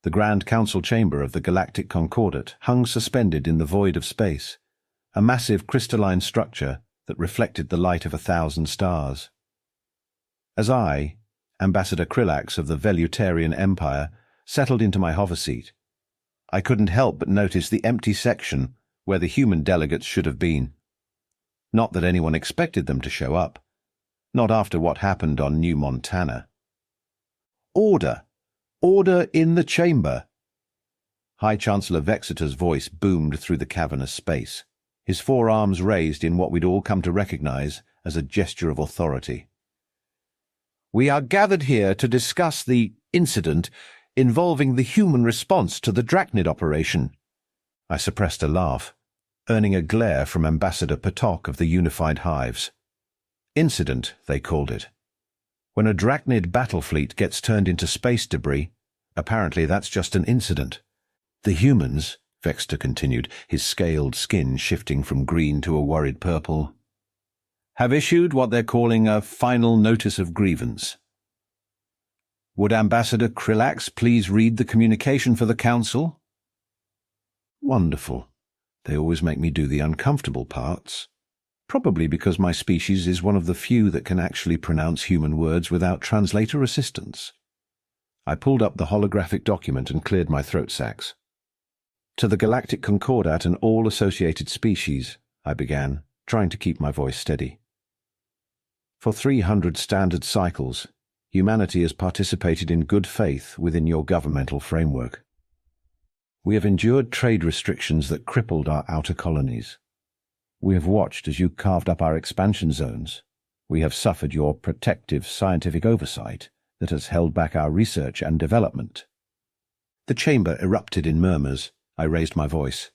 The Grand Council chamber of the Galactic Concordat hung suspended in the void of space, a massive crystalline structure that reflected the light of 1,000 stars. As I, Ambassador Krillax of the Velutarian Empire, settled into my hover seat, I couldn't help but notice the empty section where the human delegates should have been. Not that anyone expected them to show up. Not after what happened on New Montana. "Order! Order in the chamber!" High Chancellor Vexitor's voice boomed through the cavernous space, his forearms raised in what we'd all come to recognize as a gesture of authority. "We are gathered here to discuss the incident involving the human response to the Drachnid operation." I suppressed a laugh, earning a glare from Ambassador Patok of the Unified Hives. Incident, they called it. When a Drachnid battle fleet gets turned into space debris, apparently that's just an incident. "The humans," Vexitor continued, his scaled skin shifting from green to a worried purple, "have issued what they're calling a final notice of grievance. Would Ambassador Krillax please read the communication for the Council?" Wonderful. They always make me do the uncomfortable parts. Probably because my species is one of the few that can actually pronounce human words without translator assistance. I pulled up the holographic document and cleared my throat sacs. "To the Galactic Concordat and all associated species," I began, trying to keep my voice steady. "For 300 standard cycles, humanity has participated in good faith within your governmental framework. We have endured trade restrictions that crippled our outer colonies. We have watched as you carved up our expansion zones. We have suffered your protective scientific oversight that has held back our research and development." The chamber erupted in murmurs. I raised my voice.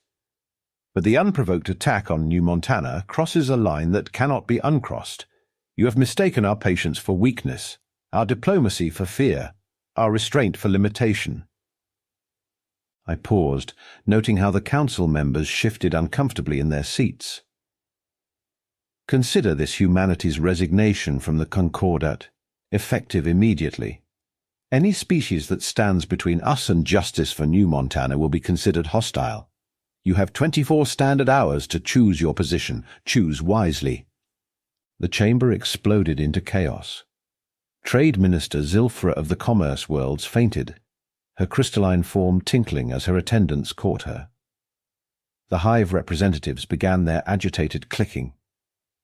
"But the unprovoked attack on New Montana crosses a line that cannot be uncrossed. You have mistaken our patience for weakness, our diplomacy for fear, our restraint for limitation." I paused, noting how the council members shifted uncomfortably in their seats. "Consider this humanity's resignation from the Concordat, effective immediately. Any species that stands between us and justice for New Montana will be considered hostile. You have 24 standard hours to choose your position. Choose wisely." The chamber exploded into chaos. Trade Minister Zilfra of the Commerce Worlds fainted, her crystalline form tinkling as her attendants caught her. The Hive representatives began their agitated clicking,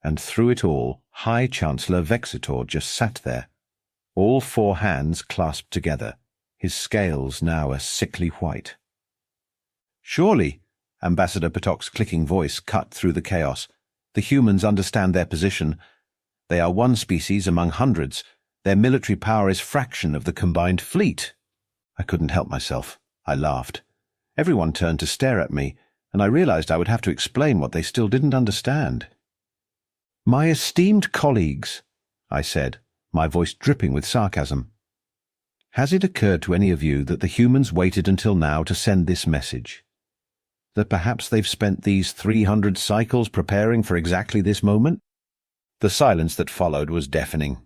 and through it all, High Chancellor Vexitor just sat there, all 4 hands clasped together, his scales now a sickly white. "Surely," Ambassador Patok's clicking voice cut through the chaos, "the humans understand their position. They are one species among hundreds. Their military power is fraction of the combined fleet." I couldn't help myself. I laughed. Everyone turned to stare at me, and I realized I would have to explain what they still didn't understand. "My esteemed colleagues," I said, my voice dripping with sarcasm, "has it occurred to any of you that the humans waited until now to send this message? That perhaps they've spent these 300 cycles preparing for exactly this moment?" The silence that followed was deafening.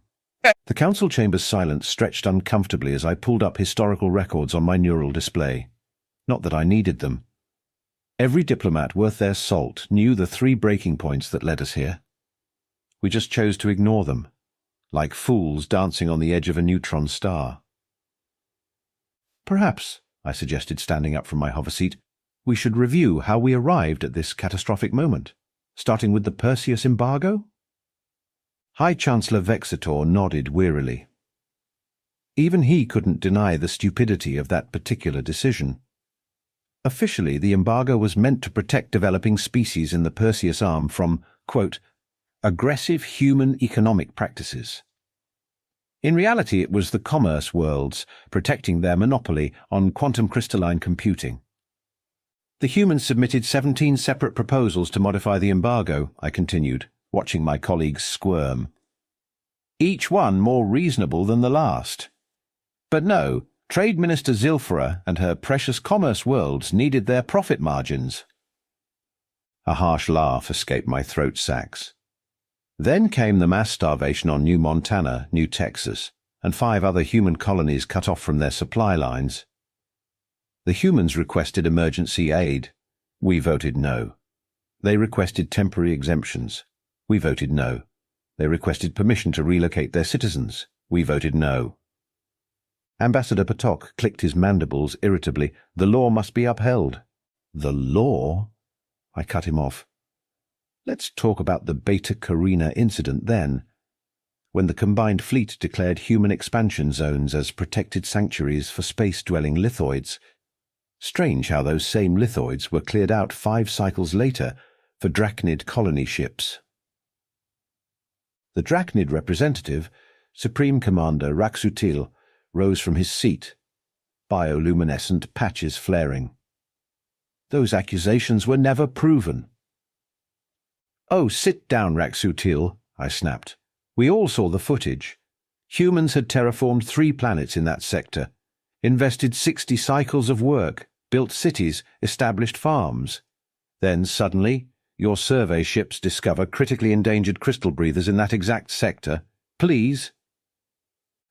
The council chamber's silence stretched uncomfortably as I pulled up historical records on my neural display. Not that I needed them. Every diplomat worth their salt knew the 3 breaking points that led us here. We just chose to ignore them, like fools dancing on the edge of a neutron star. "Perhaps," I suggested, standing up from my hover seat, "we should review how we arrived at this catastrophic moment, starting with the Perseus embargo?" High Chancellor Vexitor nodded wearily. Even he couldn't deny the stupidity of that particular decision. Officially, the embargo was meant to protect developing species in the Perseus Arm from, quote, "aggressive human economic practices." In reality, it was the Commerce Worlds protecting their monopoly on quantum crystalline computing. The humans submitted 17 separate proposals to modify the embargo, I continued, watching my colleagues squirm. Each one more reasonable than the last. But no, Trade Minister Zilfra and her precious Commerce Worlds needed their profit margins. A harsh laugh escaped my throat sacs. Then came the mass starvation on New Montana, New Texas, and 5 other human colonies cut off from their supply lines. The humans requested emergency aid. We voted no. They requested temporary exemptions. We voted no. They requested permission to relocate their citizens. We voted no. Ambassador Patok clicked his mandibles irritably. The law must be upheld. The law? I cut him off. Let's talk about the Beta Carina incident then, when the combined fleet declared human expansion zones as protected sanctuaries for space-dwelling lithoids. Strange how those same lithoids were cleared out 5 cycles later for Drachnid colony ships. The Drachnid representative, Supreme Commander Raksutil, rose from his seat, bioluminescent patches flaring. Those accusations were never proven. Oh, sit down, Raksutil, I snapped. We all saw the footage. Humans had terraformed 3 planets in that sector, invested 60 cycles of work, built cities, established farms. Then, suddenly, your survey ships discover critically endangered crystal breathers in that exact sector. Please?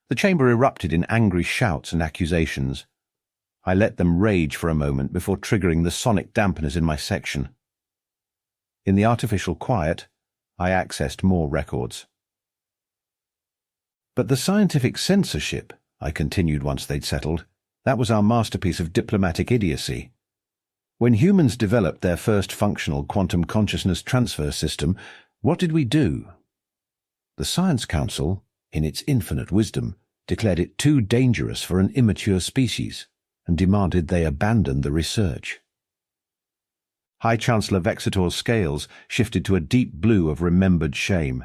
The chamber erupted in angry shouts and accusations. I let them rage for a moment before triggering the sonic dampeners in my section. In the artificial quiet, I accessed more records. But the scientific censorship, I continued once they'd settled, that was our masterpiece of diplomatic idiocy. When humans developed their first functional quantum consciousness transfer system, what did we do? The Science Council, in its infinite wisdom, declared it too dangerous for an immature species and demanded they abandon the research. High Chancellor Vexitor's scales shifted to a deep blue of remembered shame.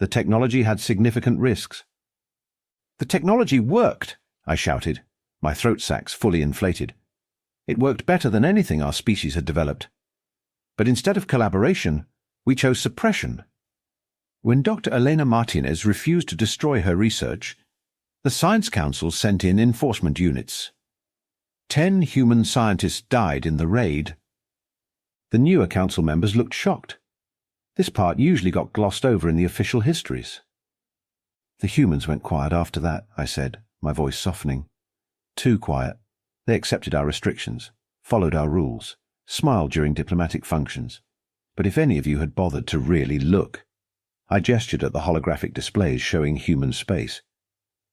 The technology had significant risks. The technology worked, I shouted, my throat sacs fully inflated. It worked better than anything our species had developed. But instead of collaboration, we chose suppression. When Dr. Elena Martinez refused to destroy her research, the Science Council sent in enforcement units. 10 human scientists died in the raid. The newer council members looked shocked. This part usually got glossed over in the official histories. The humans went quiet after that, I said, my voice softening. Too quiet. They accepted our restrictions, followed our rules, smiled during diplomatic functions. But if any of you had bothered to really look, I gestured at the holographic displays showing human space.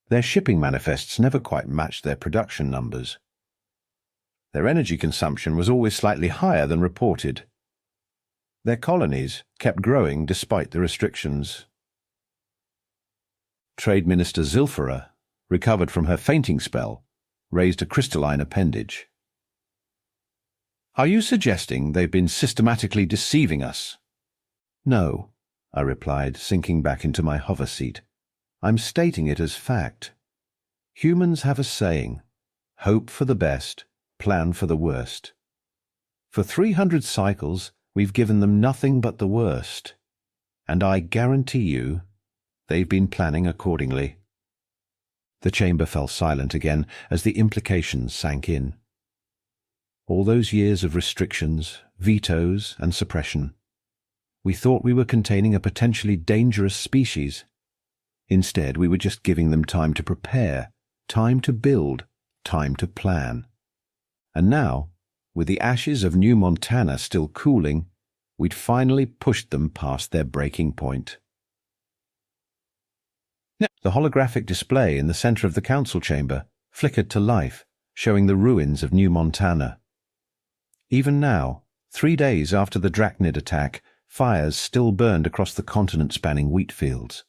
Their shipping manifests never quite matched their production numbers. Their energy consumption was always slightly higher than reported. Their colonies kept growing despite the restrictions. Trade Minister Zilphara, recovered from her fainting spell, raised a crystalline appendage. Are you suggesting they've been systematically deceiving us? No, I replied, sinking back into my hover seat. I'm stating it as fact. Humans have a saying, hope for the best, plan for the worst. For 300 cycles, we've given them nothing but the worst. And I guarantee you, they've been planning accordingly. The chamber fell silent again as the implications sank in. All those years of restrictions, vetoes, and suppression. We thought we were containing a potentially dangerous species. Instead, we were just giving them time to prepare, time to build, time to plan. And now, with the ashes of New Montana still cooling, we'd finally pushed them past their breaking point. The holographic display in the center of the council chamber flickered to life, showing the ruins of New Montana. Even now, 3 days after the Drachnid attack, fires still burned across the continent-spanning wheat fields.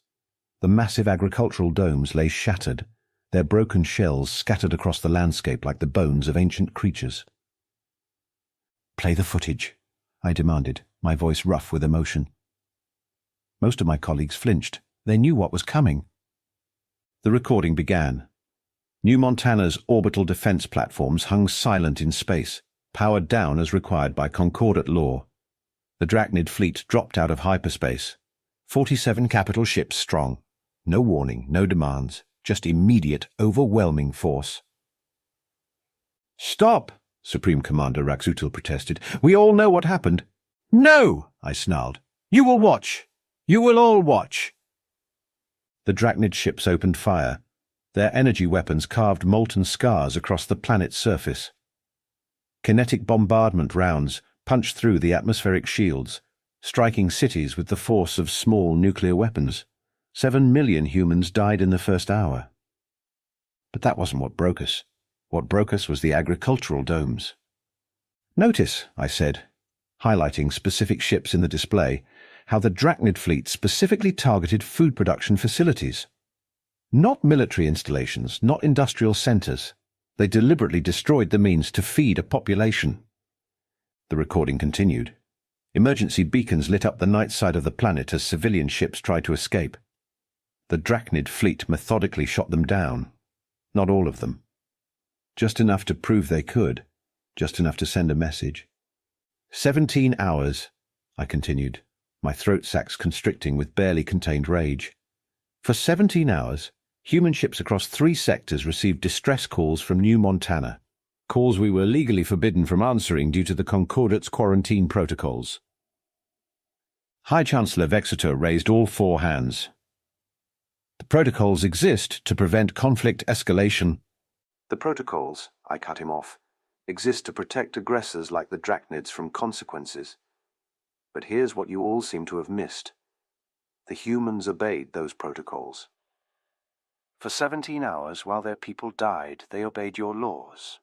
The massive agricultural domes lay shattered, their broken shells scattered across the landscape like the bones of ancient creatures. "Play the footage," I demanded, my voice rough with emotion. Most of my colleagues flinched. They knew what was coming. The recording began. New Montana's orbital defense platforms hung silent in space, powered down as required by Concordat law. The Drachnid fleet dropped out of hyperspace. 47 capital ships strong. No warning, no demands, just immediate, overwhelming force. "Stop!" Supreme Commander Raksutil protested. "We all know what happened." "No!" I snarled. "You will watch. You will all watch." The Drachnid ships opened fire. Their energy weapons carved molten scars across the planet's surface. Kinetic bombardment rounds punched through the atmospheric shields, striking cities with the force of small nuclear weapons. 7 million humans died in the first hour. But that wasn't what broke us. What broke us was the agricultural domes. "Notice," I said, highlighting specific ships in the display, how the Drachnid fleet specifically targeted food production facilities. Not military installations, not industrial centers. They deliberately destroyed the means to feed a population. The recording continued. Emergency beacons lit up the night side of the planet as civilian ships tried to escape. The Drachnid fleet methodically shot them down. Not all of them. Just enough to prove they could. Just enough to send a message. 17 hours, I continued, my throat sacs constricting with barely contained rage. For 17 hours, human ships across 3 sectors received distress calls from New Montana. Calls we were legally forbidden from answering due to the Concordat's quarantine protocols. High Chancellor Vexator raised all 4 hands. The protocols exist to prevent conflict escalation. The protocols, I cut him off, exist to protect aggressors like the Drachnids from consequences. But here's what you all seem to have missed. The humans obeyed those protocols. For 17 hours, while their people died, they obeyed your laws.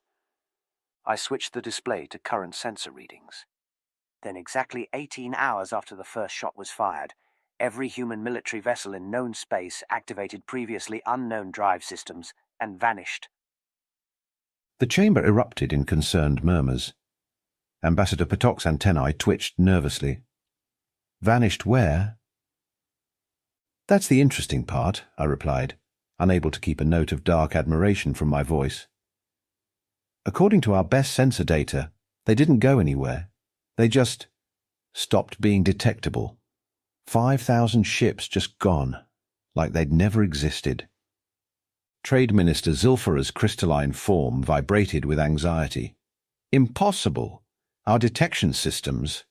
I switched the display to current sensor readings. Then exactly 18 hours after the first shot was fired, every human military vessel in known space activated previously unknown drive systems and vanished. The chamber erupted in concerned murmurs. Ambassador Potok's antennae twitched nervously. Vanished where? That's the interesting part, I replied, unable to keep a note of dark admiration from my voice. According to our best sensor data, they didn't go anywhere. They just stopped being detectable. 5,000 ships just gone, like they'd never existed. Trade Minister Zilfara's crystalline form vibrated with anxiety. Impossible! Our detection systems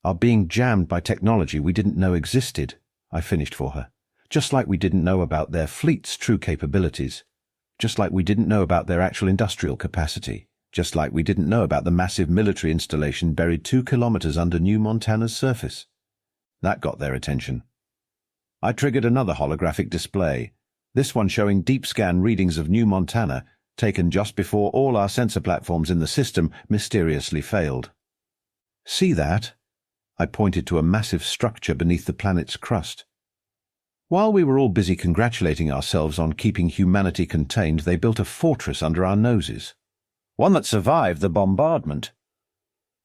are being jammed by technology we didn't know existed, I finished for her. Just like we didn't know about their fleet's true capabilities. Just like we didn't know about their actual industrial capacity. Just like we didn't know about the massive military installation buried 2 kilometers under New Montana's surface. That got their attention. I triggered another holographic display, this one showing deep scan readings of New Montana, taken just before all our sensor platforms in the system mysteriously failed. See that? I pointed to a massive structure beneath the planet's crust. While we were all busy congratulating ourselves on keeping humanity contained, they built a fortress under our noses. One that survived the bombardment.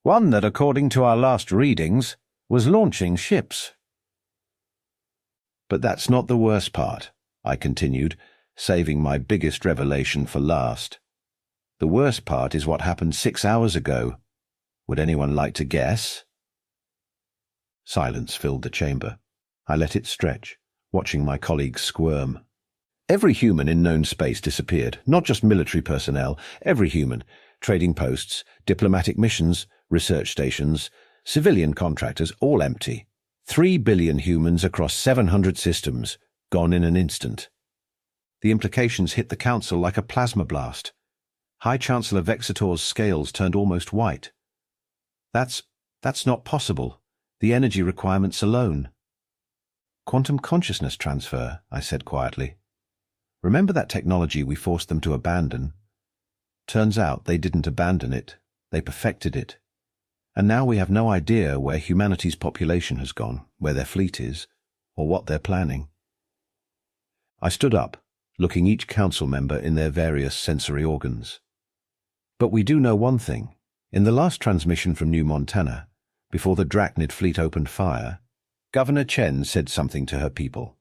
One that, according to our last readings, was launching ships. But that's not the worst part, I continued, saving my biggest revelation for last. The worst part is what happened 6 hours ago. Would anyone like to guess? Silence filled the chamber. I let it stretch, watching my colleagues squirm. Every human in known space disappeared, not just military personnel, every human. Trading posts, diplomatic missions, research stations, civilian contractors, all empty. 3 billion humans across 700 systems, gone in an instant. The implications hit the Council like a plasma blast. High Chancellor Vexator's scales turned almost white. That's not possible. The energy requirements alone. Quantum consciousness transfer, I said quietly. Remember that technology we forced them to abandon? Turns out they didn't abandon it. They perfected it. And now we have no idea where humanity's population has gone, where their fleet is, or what they're planning. I stood up, looking each council member in their various sensory organs. But we do know one thing. In the last transmission from New Montana, before the Drachnid fleet opened fire, Governor Chen said something to her people.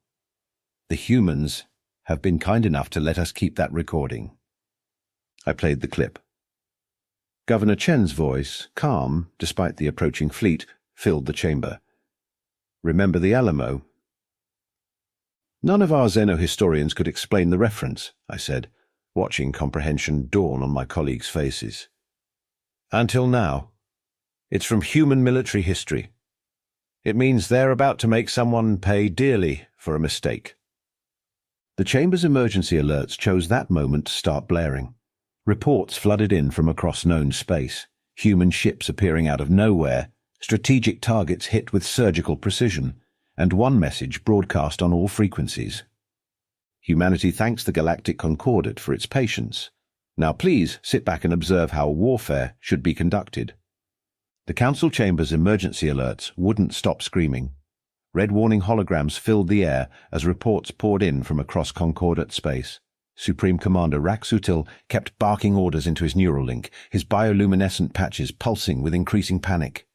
The humans have been kind enough to let us keep that recording. I played the clip. Governor Chen's voice, calm despite the approaching fleet, filled the chamber. Remember the Alamo? None of our xenohistorians could explain the reference, I said, watching comprehension dawn on my colleagues' faces. Until now. It's from human military history. It means they're about to make someone pay dearly for a mistake. The chamber's emergency alerts chose that moment to start blaring. Reports flooded in from across known space, human ships appearing out of nowhere, strategic targets hit with surgical precision, and one message broadcast on all frequencies. Humanity thanks the Galactic Concordat for its patience. Now please sit back and observe how warfare should be conducted. The Council Chamber's emergency alerts wouldn't stop screaming. Red warning holograms filled the air as reports poured in from across Concordat space. Supreme Commander Raxutil kept barking orders into his neural link, his bioluminescent patches pulsing with increasing panic.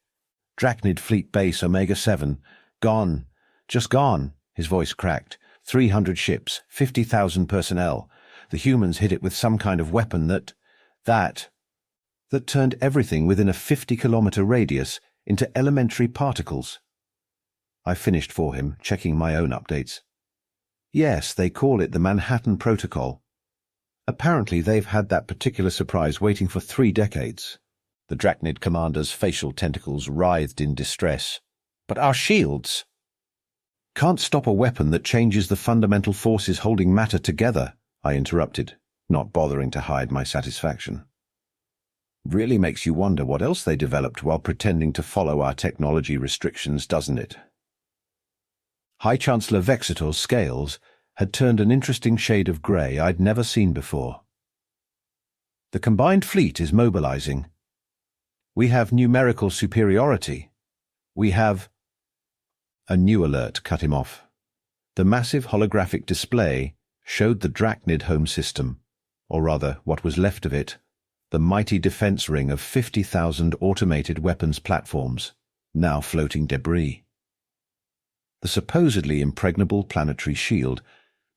Drachnid Fleet Base Omega-7. Gone. Just gone. His voice cracked. 300 ships, 50,000 personnel. The humans hit it with some kind of weapon that turned everything within a 50-kilometer radius into elementary particles. I finished for him, checking my own updates. Yes, they call it the Manhattan Protocol. Apparently they've had that particular surprise waiting for 3 decades. The Drachnid commander's facial tentacles writhed in distress. But our shields can't stop a weapon that changes the fundamental forces holding matter together, I interrupted, not bothering to hide my satisfaction. Really makes you wonder what else they developed while pretending to follow our technology restrictions, doesn't it? High Chancellor Vexitor's scales had turned an interesting shade of grey I'd never seen before. The combined fleet is mobilizing. We have numerical superiority. We have... A new alert cut him off. The massive holographic display showed the Drachnid home system, or rather what was left of it, the mighty defense ring of 50,000 automated weapons platforms, now floating debris. The supposedly impregnable planetary shield,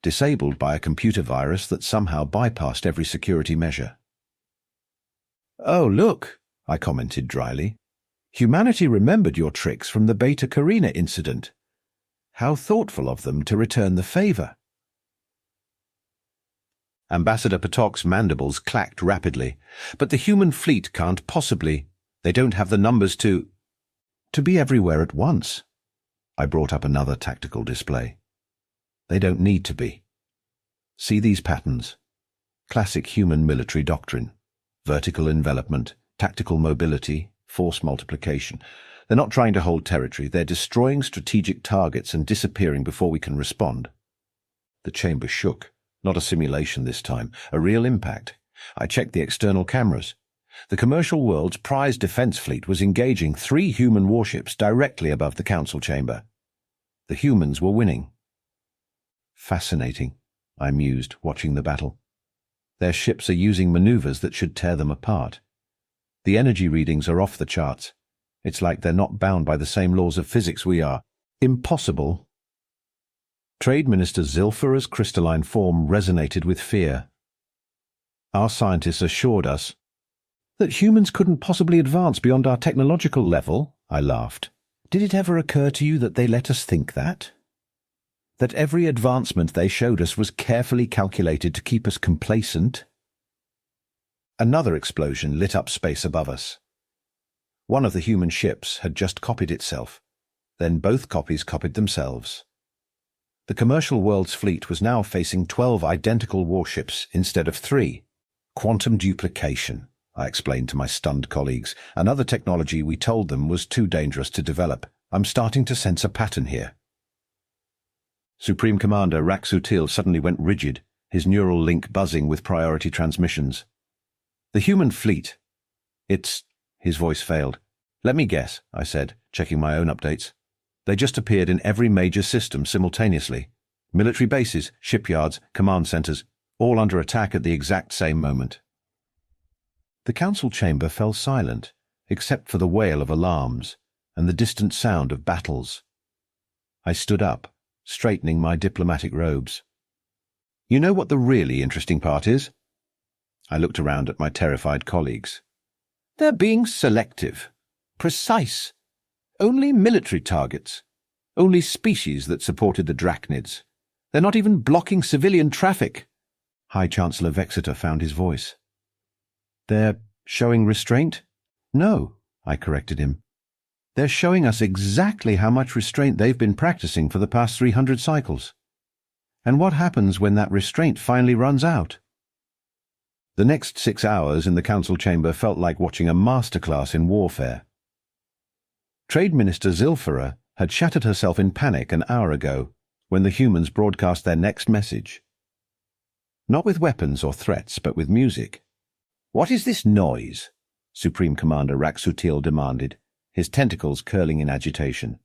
disabled by a computer virus that somehow bypassed every security measure. "Oh, look," I commented dryly. "Humanity remembered your tricks from the Beta Carina incident. How thoughtful of them to return the favor." Ambassador Potok's mandibles clacked rapidly. "But the human fleet can't possibly. They don't have the numbers to be everywhere at once." I brought up another tactical display. "They don't need to be. See these patterns? Classic human military doctrine. Vertical envelopment, tactical mobility, force multiplication. They're not trying to hold territory. They're destroying strategic targets and disappearing before we can respond." The chamber shook. Not a simulation this time. A real impact. I checked the external cameras. The commercial world's prize defense fleet was engaging 3 human warships directly above the council chamber. The humans were winning. Fascinating, I mused, watching the battle. Their ships are using maneuvers that should tear them apart. The energy readings are off the charts. It's like they're not bound by the same laws of physics we are. Impossible. Trade Minister Zilfara's crystalline form resonated with fear. Our scientists assured us that humans couldn't possibly advance beyond our technological level, I laughed. Did it ever occur to you that they let us think that? That every advancement they showed us was carefully calculated to keep us complacent? Another explosion lit up space above us. One of the human ships had just copied itself. Then both copies copied themselves. The commercial world's fleet was now facing 12 identical warships instead of 3. Quantum duplication, I explained to my stunned colleagues. Another technology we told them was too dangerous to develop. I'm starting to sense a pattern here. Supreme Commander Raxutil suddenly went rigid, his neural link buzzing with priority transmissions. The human fleet. His voice failed. Let me guess, I said, checking my own updates. They just appeared in every major system simultaneously. Military bases, shipyards, command centers, all under attack at the exact same moment. The council chamber fell silent, except for the wail of alarms and the distant sound of battles. I stood up, straightening my diplomatic robes. You know what the really interesting part is? I looked around at my terrified colleagues. They're being selective, precise. Only military targets. Only species that supported the Drachnids. They're not even blocking civilian traffic. High Chancellor Vexitor found his voice. They're showing restraint? No, I corrected him. They're showing us exactly how much restraint they've been practicing for the past 300 cycles. And what happens when that restraint finally runs out? The next 6 hours in the council chamber felt like watching a masterclass in warfare. Trade Minister Zilfara had shattered herself in panic an hour ago when the humans broadcast their next message. Not with weapons or threats, but with music. "What is this noise?" Supreme Commander Raxutil demanded, his tentacles curling in agitation.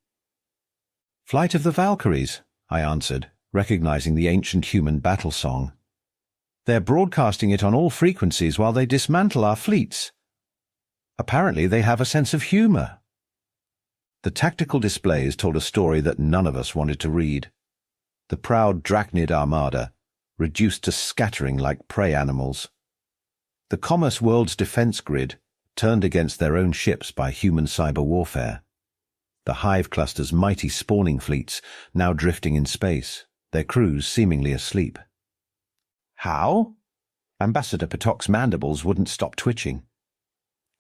"Flight of the Valkyries," I answered, recognizing the ancient human battle song. "They're broadcasting it on all frequencies while they dismantle our fleets. Apparently they have a sense of humor." The tactical displays told a story that none of us wanted to read. The proud Drachnid armada, reduced to scattering like prey animals. The Commerce World's defense grid, turned against their own ships by human cyber warfare. The Hive Cluster's mighty spawning fleets now drifting in space, their crews seemingly asleep. How? Ambassador Potok's mandibles wouldn't stop twitching.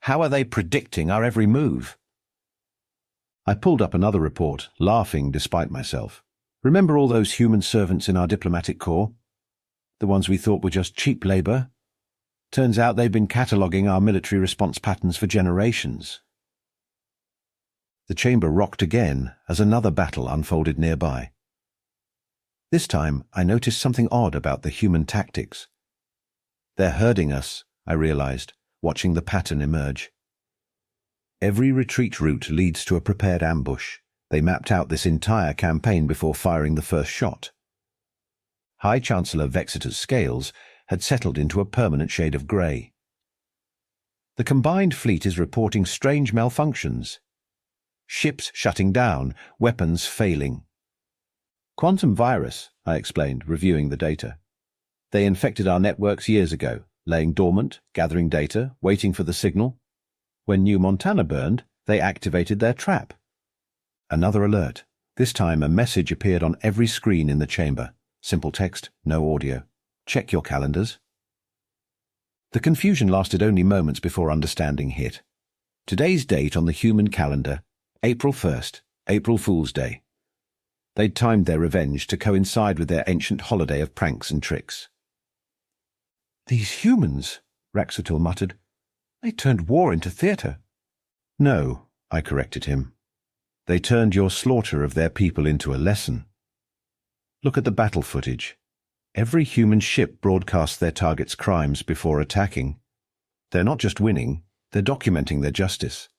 How are they predicting our every move? I pulled up another report, laughing despite myself. Remember all those human servants in our diplomatic corps? The ones we thought were just cheap labor? Turns out they've been cataloguing our military response patterns for generations. The chamber rocked again as another battle unfolded nearby. This time, I noticed something odd about the human tactics. They're herding us, I realized, watching the pattern emerge. Every retreat route leads to a prepared ambush. They mapped out this entire campaign before firing the first shot. High Chancellor Vexeter's scales had settled into a permanent shade of grey. The combined fleet is reporting strange malfunctions. Ships shutting down, weapons failing. Quantum virus, I explained, reviewing the data. They infected our networks years ago, laying dormant, gathering data, waiting for the signal. When New Montana burned, they activated their trap. Another alert. This time a message appeared on every screen in the chamber. Simple text, no audio. Check your calendars. The confusion lasted only moments before understanding hit. Today's date on the human calendar, April 1st, April Fool's Day. They'd timed their revenge to coincide with their ancient holiday of pranks and tricks. "These humans," Raxutil muttered, "they turned war into theatre." "No," I corrected him. "They turned your slaughter of their people into a lesson. Look at the battle footage. Every human ship broadcasts their target's crimes before attacking. They're not just winning, they're documenting their justice."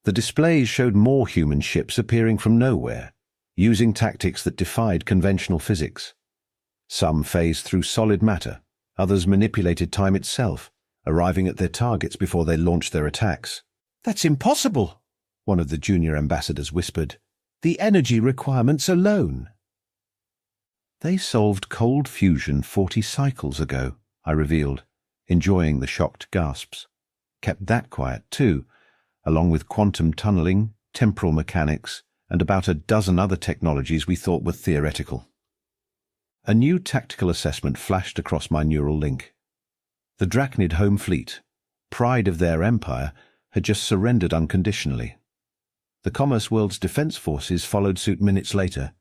The displays showed more human ships appearing from nowhere, using tactics that defied conventional physics. Some phased through solid matter, others manipulated time itself, arriving at their targets before they launched their attacks. "That's impossible," one of the junior ambassadors whispered. "The energy requirements alone." "They solved cold fusion 40 cycles ago," I revealed, enjoying the shocked gasps. "Kept that quiet, too, along with quantum tunneling, temporal mechanics, and about a dozen other technologies we thought were theoretical." A new tactical assessment flashed across my neural link. The Drachnid home fleet, pride of their empire, had just surrendered unconditionally. The Commerce World's defense forces followed suit minutes later.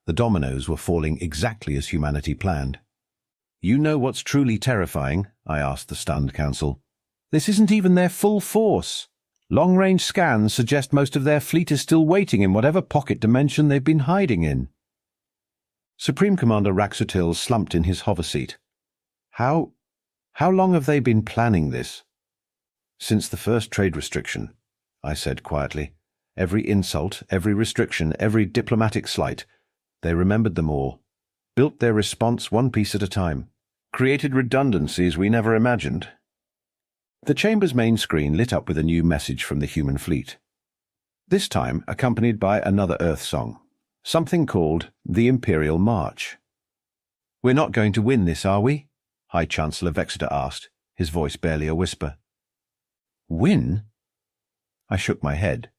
The dominoes were falling exactly as humanity planned. "You know what's truly terrifying?" I asked the stunned council. "This isn't even their full force. Long-range scans suggest most of their fleet is still waiting in whatever pocket dimension they've been hiding in." Supreme Commander Raxutil slumped in his hover seat. How long have they been planning this?" "Since the first trade restriction," I said quietly. "Every insult, every restriction, every diplomatic slight. They remembered them all, built their response one piece at a time, created redundancies we never imagined." The chamber's main screen lit up with a new message from the human fleet. This time accompanied by another Earth song, something called the Imperial March. "We're not going to win this, are we?" High Chancellor Vexeter asked, his voice barely a whisper. "Win?" I shook my head.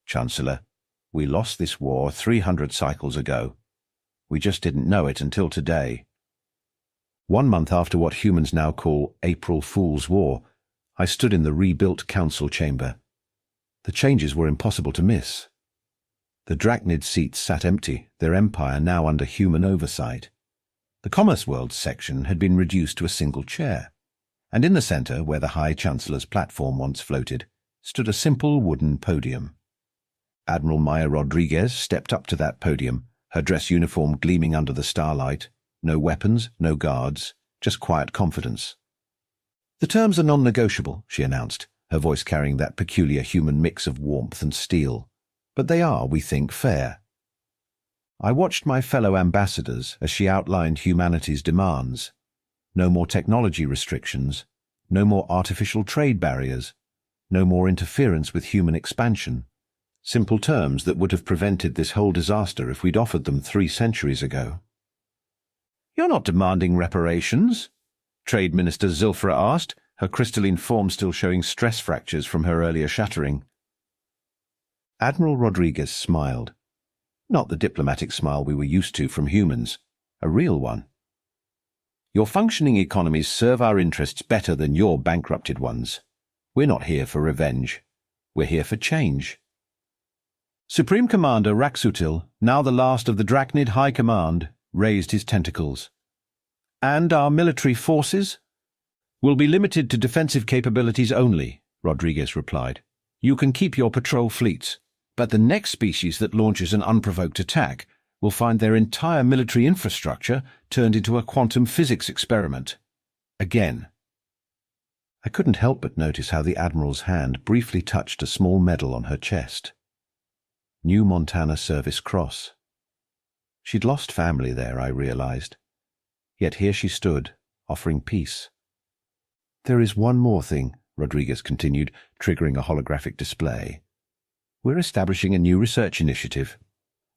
"Chancellor, we lost this war 300 cycles ago. We just didn't know it until today." 1 month after what humans now call April Fool's War, I stood in the rebuilt council chamber. The changes were impossible to miss. The Drachnid seats sat empty, their empire now under human oversight. The Commerce World section had been reduced to a single chair, and in the centre, where the High Chancellor's platform once floated, stood a simple wooden podium. Admiral Maya Rodriguez stepped up to that podium, her dress uniform gleaming under the starlight. No weapons, no guards, just quiet confidence. "The terms are non-negotiable," she announced, her voice carrying that peculiar human mix of warmth and steel. "But they are, we think, fair." I watched my fellow ambassadors as she outlined humanity's demands. No more technology restrictions, no more artificial trade barriers, no more interference with human expansion. Simple terms that would have prevented this whole disaster if we'd offered them 3 centuries ago. "You're not demanding reparations?" Trade Minister Zilfra asked, her crystalline form still showing stress fractures from her earlier shattering. Admiral Rodriguez smiled. Not the diplomatic smile we were used to from humans, a real one. "Your functioning economies serve our interests better than your bankrupted ones. We're not here for revenge. We're here for change." Supreme Commander Raxutil, now the last of the Drachnid High Command, raised his tentacles. "And our military forces?" "Will be limited to defensive capabilities only," Rodriguez replied. "You can keep your patrol fleets, but the next species that launches an unprovoked attack will find their entire military infrastructure turned into a quantum physics experiment. Again." I couldn't help but notice how the Admiral's hand briefly touched a small medal on her chest. New Montana Service Cross. She'd lost family there, I realized. Yet here she stood, offering peace. "There is one more thing," Rodriguez continued, triggering a holographic display. "We're establishing a new research initiative.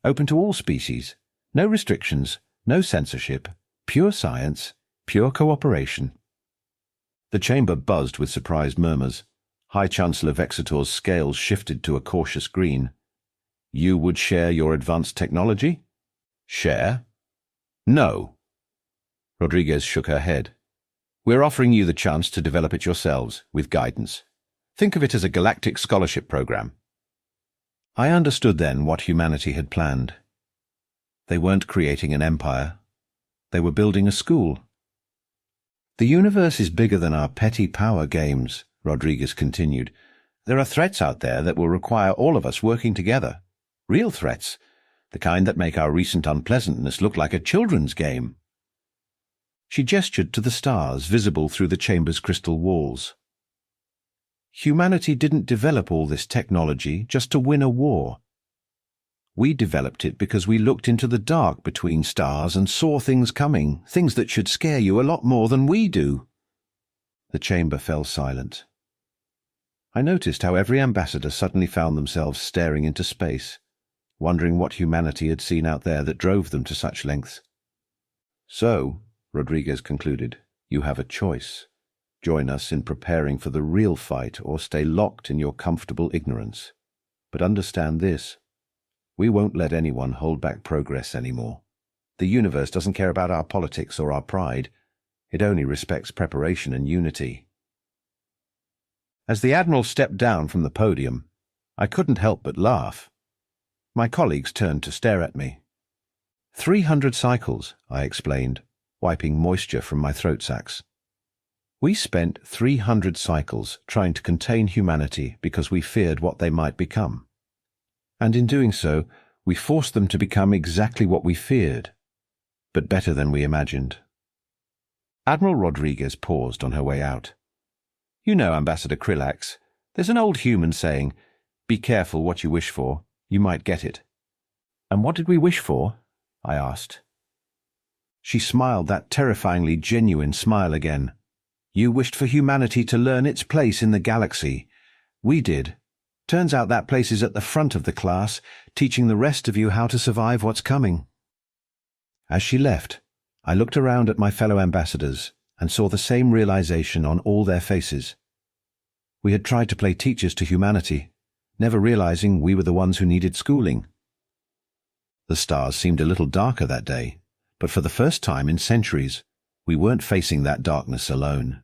Open to all species. No restrictions, no censorship. Pure science, pure cooperation." The chamber buzzed with surprised murmurs. High Chancellor Vexator's scales shifted to a cautious green. "You would share your advanced technology?" "Share? No." Rodriguez shook her head. "We're offering you the chance to develop it yourselves, with guidance. Think of it as a galactic scholarship program." I understood then what humanity had planned. They weren't creating an empire. They were building a school. "The universe is bigger than our petty power games," Rodriguez continued. "There are threats out there that will require all of us working together. Real threats, the kind that make our recent unpleasantness look like a children's game." She gestured to the stars visible through the chamber's crystal walls. "Humanity didn't develop all this technology just to win a war. We developed it because we looked into the dark between stars and saw things coming, things that should scare you a lot more than we do." The chamber fell silent. I noticed how every ambassador suddenly found themselves staring into space, wondering what humanity had seen out there that drove them to such lengths. "So," Rodriguez concluded, "you have a choice. Join us in preparing for the real fight or stay locked in your comfortable ignorance. But understand this. We won't let anyone hold back progress anymore. The universe doesn't care about our politics or our pride. It only respects preparation and unity." As the Admiral stepped down from the podium, I couldn't help but laugh. My colleagues turned to stare at me. 300 cycles, I explained, wiping moisture from my throat sacs. We spent 300 cycles trying to contain humanity because we feared what they might become. And in doing so, we forced them to become exactly what we feared, but better than we imagined. Admiral Rodriguez paused on her way out. "You know, Ambassador Krillax, there's an old human saying, 'Be careful what you wish for. You might get it.'" "And what did we wish for?" I asked. She smiled that terrifyingly genuine smile again. "You wished for humanity to learn its place in the galaxy. We did. Turns out that place is at the front of the class, teaching the rest of you how to survive what's coming." As she left, I looked around at my fellow ambassadors and saw the same realization on all their faces. We had tried to play teachers to humanity, never realizing we were the ones who needed schooling. The stars seemed a little darker that day, but for the first time in centuries, we weren't facing that darkness alone.